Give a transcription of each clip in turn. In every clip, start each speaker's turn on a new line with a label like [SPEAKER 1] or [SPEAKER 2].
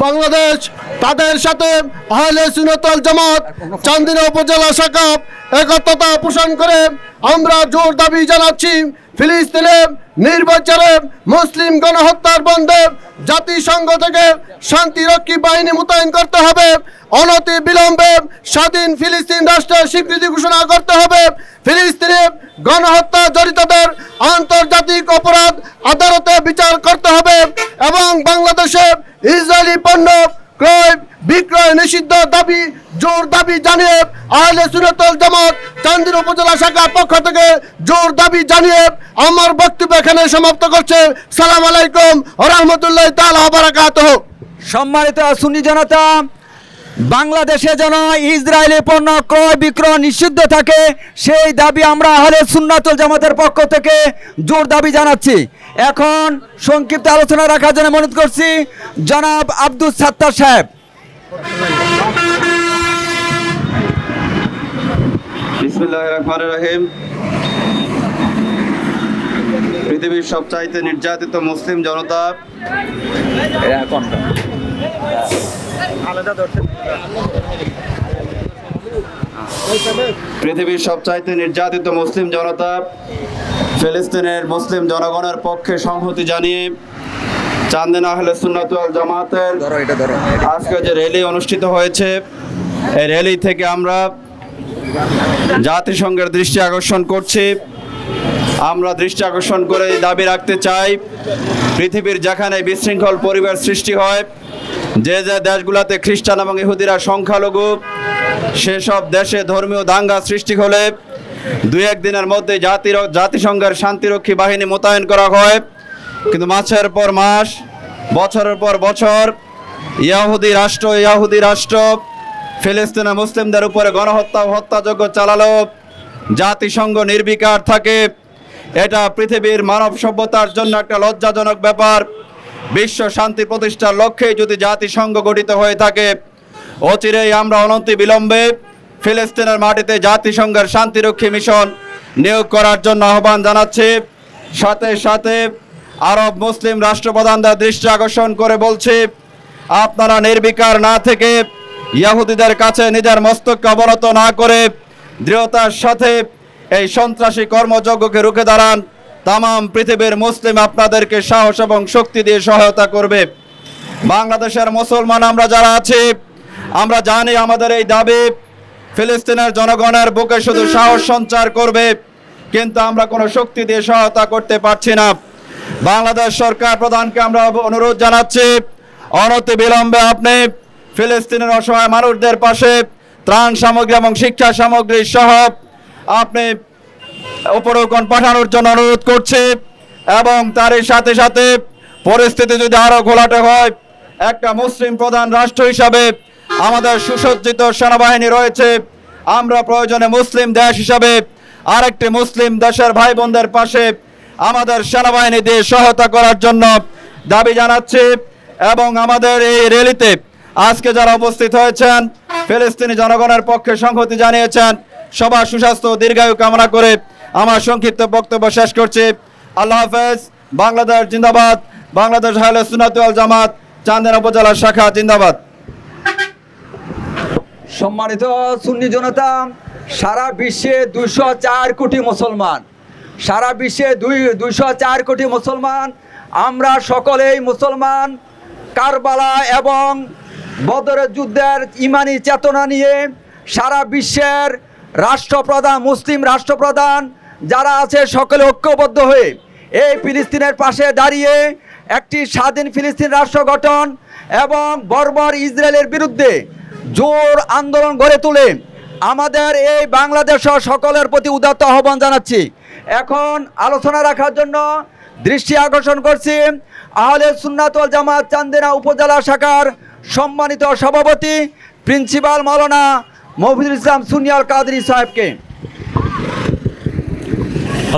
[SPEAKER 1] বাংলাদেশ তাদের সাথে আহলে সুন্নাত ওয়াল জামাত চান্দিনা উপজেলা শাখা একত্রতা পোষণ করে আমরা জোর দাবি জানাচ্ছি ফিলিস্তিনে নির্বিচারে মুসলিম গণহত্যার বন্ধে জাতিসংঘ থেকে শান্তিরক্ষী বাহিনী মোতায়েন করতে হবে। অনতি বিলম্বে স্বাধীন ফিলিস্তিন রাষ্ট্রের স্বীকৃতি ঘোষণা করতে হবে। ফিলিস্তিনে গণহত্যা জড়িতদের আন্তর্জাতিক অপরাধ আদালতে বিচার করতে হবে এবং বাংলাদেশে ইসরায়েলি পণ্য ক্রয় বিক্রয় নিষিদ্ধ দাবি জোর দাবি জানিয়ে আহলে সুন্নাত ওয়াল জামাত চান্দিনা উপজেলা শাখার পক্ষ থেকে জোর দাবি জানিয়ে আমার বক্তব্য এখানে সমাপ্ত করছে। সালাম আলাইকুম ওয়া রাহমাতুল্লাহি তাআলা ওয়া বারাকাতুহু।
[SPEAKER 2] সম্মানিত সুন্নি জনতা, বাংলাদেশে যেন ইসরায়েলি পণ্য ক্রয় বিক্রয় নিষিদ্ধ থাকে সেই দাবি আমরা আহলে সুন্নাত ওয়াল জামাতের পক্ষ থেকে জোর দাবি জানাচ্ছি। এখন সংক্ষিপ্ত আলোচনা রাখার জন্য অনুরোধ করছি জনাব আব্দুল সাত্তার সাহেব।
[SPEAKER 3] বিসমিল্লাহির রহমানির রহিম। পৃথিবীর সবচাইতে নির্যাতিত মুসলিম জনতা পৃথিবীর সবচাইতে নির্যাতিত মুসলিম জনতা ফিলিস্তিনের মুসলিম জনগণের পক্ষে সংহতি জানিয়ে চান্দিনা আহলে সুন্নাত ওয়াল জামাতের আজকে যে র্যালি অনুষ্ঠিত হয়েছে এই র্যালি থেকে আমরা জাতিসংঘের দৃষ্টি আকর্ষণ করছি। আমরা দৃষ্টি আকর্ষণ করে দাবি রাখতে চাই, পৃথিবীর যেখানে বিশৃঙ্খল পরিবেশ সৃষ্টি হয়, যে যে দেশগুলোতে খ্রিস্টান এবং ইহুদিরা সংখ্যালঘু, সেসব দেশে ধর্মীয় দাঙ্গা সৃষ্টি হলে দুই একদিনের মধ্যে জাতিসংঘের শান্তিরক্ষী বাহিনী মোতায়েন করা হয়, কিন্তু মাসের পর মাস বছরের পর বছর ইহুদি রাষ্ট্র ফিলিস্তিনের মুসলিমদের উপরে গণহত্যা ও হত্যাযজ্ঞ চালালো জাতিসংঘ নির্বিকার থাকে। এটা পৃথিবীর মানব সভ্যতার জন্য একটা লজ্জাজনক ব্যাপার। বিশ্ব শান্তি প্রতিষ্ঠার লক্ষ্যে যদি জাতিসংঘ গঠিত হয়ে থাকে, অচিরেই আমরা অনতি বিলম্বে ফিলিস্তিনের মাটিতে জাতিসংঘের শান্তিরক্ষী মিশন নিয়োগ করার জন্য আহ্বান জানাচ্ছি। সাথে সাথে আরব মুসলিম রাষ্ট্রপ্রধানদের দৃষ্টি আকর্ষণ করে বলছি, আপনারা নির্বিকার না থেকে ইহুদিদের কাছে নিজের মস্তককে অবনত না করে দৃঢ়তার সাথে এই সন্ত্রাসী কর্মযজ্ঞকে রুখে দাঁড়ান। তামাম পৃথিবীর মুসলিম আপনাদেরকে সাহস এবং শক্তি দিয়ে সহায়তা করবে। বাংলাদেশের মুসলমান আমরা যারা আছি, আমরা জানি আমাদের এই দাবি ফিলিস্তিনের জনগণের বুকে শুধু সাহস সঞ্চার করবে, কিন্তু আমরা কোনো শক্তি দিয়ে সহায়তা করতে পারছি না। বাংলাদেশ সরকার প্রধানকে আমরা অনুরোধ জানাচ্ছি, অনতি বিলম্বে আপনি ফিলিস্তিনের অসহায় মানুষদের পাশে ত্রাণ সামগ্রী এবং শিক্ষা সামগ্রী সহ আপনি উপঢৌকন পাঠানোর জন্য অনুরোধ করছি। এবং তারই সাথে সাথে পরিস্থিতি যদি আরও ঘোলাটে হয়, একটা মুসলিম প্রধান রাষ্ট্র হিসাবে আমাদের সুসজ্জিত সেনাবাহিনী রয়েছে, আমরা প্রয়োজনে মুসলিম দেশ হিসাবে আরেকটি মুসলিম দেশের ভাই বোনদের পাশে আমাদের সেনাবাহিনী দিয়ে সহায়তা করার জন্য দাবি জানাচ্ছি। এবং আমাদের এই র্যালিতে আজকে যারা উপস্থিত হয়েছেন, ফিলিস্তিনি জনগণের পক্ষে সংহতি জানিয়েছেন, সবার সুস্বাস্থ্য ও দীর্ঘায়ু কামনা করে আমার সংক্ষিপ্ত বক্তব্য শেষ করছি। আল্লাহ হাফেজ। বাংলাদেশ জিন্দাবাদ। বাংলাদেশ আহলে সুন্নাত ওয়াল জামাত চান্দিনা উপজেলা শাখা জিন্দাবাদ।
[SPEAKER 2] সম্মানিত সুন্নি জনতা, সারা বিশ্বে 204 কোটি মুসলমান, সারা বিশ্বে 204 কোটি মুসলমান, আমরা সকলেই মুসলমান। কারবালা এবং বদরের যুদ্ধের ইমানি চেতনা নিয়ে সারা বিশ্বের রাষ্ট্রপ্রধান, মুসলিম রাষ্ট্রপ্রধান যারা আছে, সকলে ঐক্যবদ্ধ হয়ে এই ফিলিস্তিনের পাশে দাঁড়িয়ে একটি স্বাধীন ফিলিস্তিন রাষ্ট্র গঠন এবং বর্বর ইসরায়েলের বিরুদ্ধে জোর আন্দোলন গড়ে তুলে আমাদের এই বাংলাদেশ সকলের প্রতি উদাত্ত আহ্বান জানাচ্ছি। এখন আলোচনা রাখার জন্য দৃষ্টি আকর্ষণ করছি আহলে সুন্নাত ওয়াল জামাত চান্দিনা উপজেলা শাখার সম্মানিত সভাপতি প্রিন্সিপাল মাওলানা মফিজুল ইসলাম সুন্নি আল কাদরি সাহেবকে।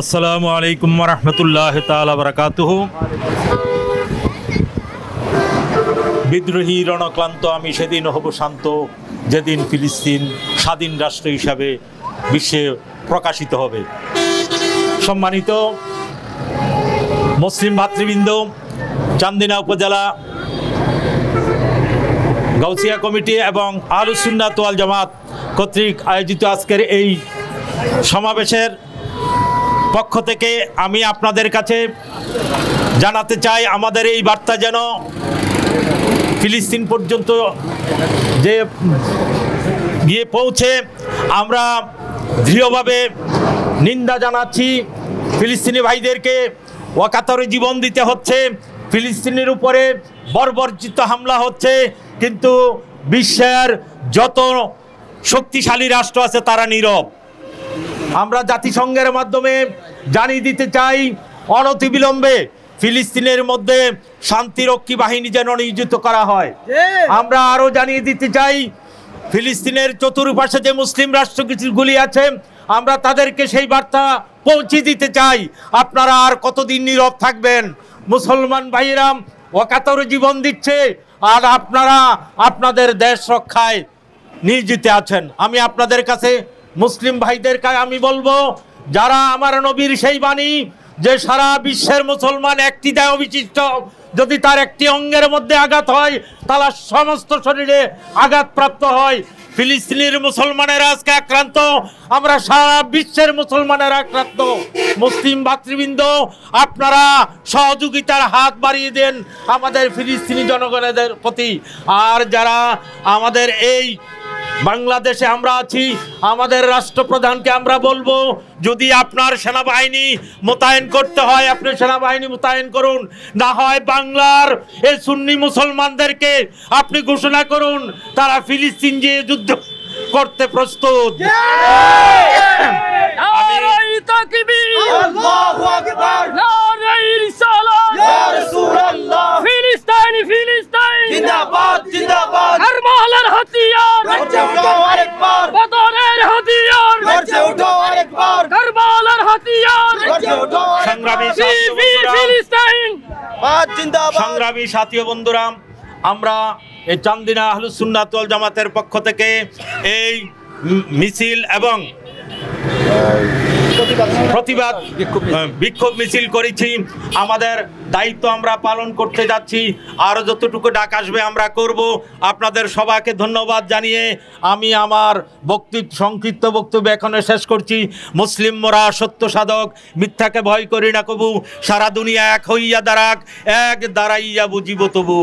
[SPEAKER 4] আসসালামু আলাইকুম ওয়া রাহমাতুল্লাহি তাআলা ওয়া বারাকাতুহু। বিদ্রোহী রণক্লান্ত আমি সেদিন হব শান্ত, যেদিন ফিলিস্তিন স্বাধীন রাষ্ট্র হিসাবে বিশ্বে প্রকাশিত হবে। সম্মানিত মুসলিম ভাতৃবৃন্দ, চান্দিনা উপজেলা গাউসিয়া কমিটি এবং আহলুস সুন্নাত ওয়াল জামাত কর্তৃক আয়োজিত আজকের এই সমাবেশের পক্ষ থেকে আমি আপনাদের কাছে জানাতে চাই, আমাদের এই বার্তা যেন ফিলিস্তিন পর্যন্ত যে গিয়ে পৌঁছে। আমরা দৃঢ়ভাবে নিন্দা জানাচ্ছি। ফিলিস্তিনি ভাইদেরকে ওয়াকাতরে জীবন দিতে হচ্ছে, ফিলিস্তিনের উপরে বর্বরচিত হামলা হচ্ছে, কিন্তু বিশ্বের যত শক্তিশালী রাষ্ট্র আছে তারা নীরব। আমরা জাতিসংঘের মাধ্যমে জানিয়ে দিতে চাই, অনতিবিলম্বে ফিলিস্তিনের মধ্যে শান্তিরক্ষী বাহিনী যেন নিয়োজিত করা হয়। আমরা আরও জানিয়ে দিতে চাই, ফিলিস্তিনের চতুর্পাশে যে মুসলিম রাষ্ট্রগুলি আছে আমরা তাদেরকে সেই বার্তা পৌঁছে দিতে চাই, আপনারা আর কতদিন নীরব থাকবেন? মুসলমান ভাইয়েরা ওয়াকাতরে জীবন দিচ্ছে আর আপনারা আপনাদের দেশ রক্ষায় নিয়োজিত আছেন। আমি আপনাদের কাছে মুসলিম ভাইদেরকে আমি বলবো, যারা আমার নবীর সেই বাণী যে সারা বিশ্বের মুসলমান একটি দেহ বিশিষ্ট, যদি তার একটি অঙ্গের মধ্যে আঘাত হয় তাহলে সমস্ত শরীরে আঘাতপ্রাপ্ত হয়। ফিলিস্তিনের মুসলমানেরা আজকে আক্রান্ত, আমরা সারা বিশ্বের মুসলমানেরা আক্রান্ত। মুসলিম ভাতৃবৃন্দ, আপনারা সহযোগিতার হাত বাড়িয়ে দেন আমাদের ফিলিস্তিনি জনগণের প্রতি। আর যারা আমাদের এই বাংলাদেশে আমরা আছি, আমাদের রাষ্ট্রপ্রধানকে আমরা বলবো, যদি আপনার সেনাবাহিনী মোতায়েন করতে হয় আপনি সেনাবাহিনী মোতায়েন করুন, না হয় বাংলার এই সুন্নি মুসলমানদেরকে আপনি ঘোষণা করুন তারা ফিলিস্তিন যে যুদ্ধ করতে প্রস্তুত। সংগ্রামী সাথী বন্ধুরা, আমরা এই চান্দিনা আহলুস সুন্নাত ওয়াল জামাতের পক্ষ থেকে এই মিছিল এবং প্রতিবাদ বিক্ষোভ মিছিল করেছি। আমাদের দায়িত্ব আমরা পালন করতে যাচ্ছি, আরও যতটুকু ডাক আসবে আমরা করব। আপনাদের সবাইকে ধন্যবাদ জানিয়ে আমি আমার সংক্ষিপ্ত বক্তব্য এখানে শেষ করছি। মুসলিম মোরা সত্য সাধক, মিথ্যাকে ভয় করি না কবু, সারা দুনিয়া এক হইয়া দাঁড়াক, এক দাঁড়াইয়া বুঝিব তবু।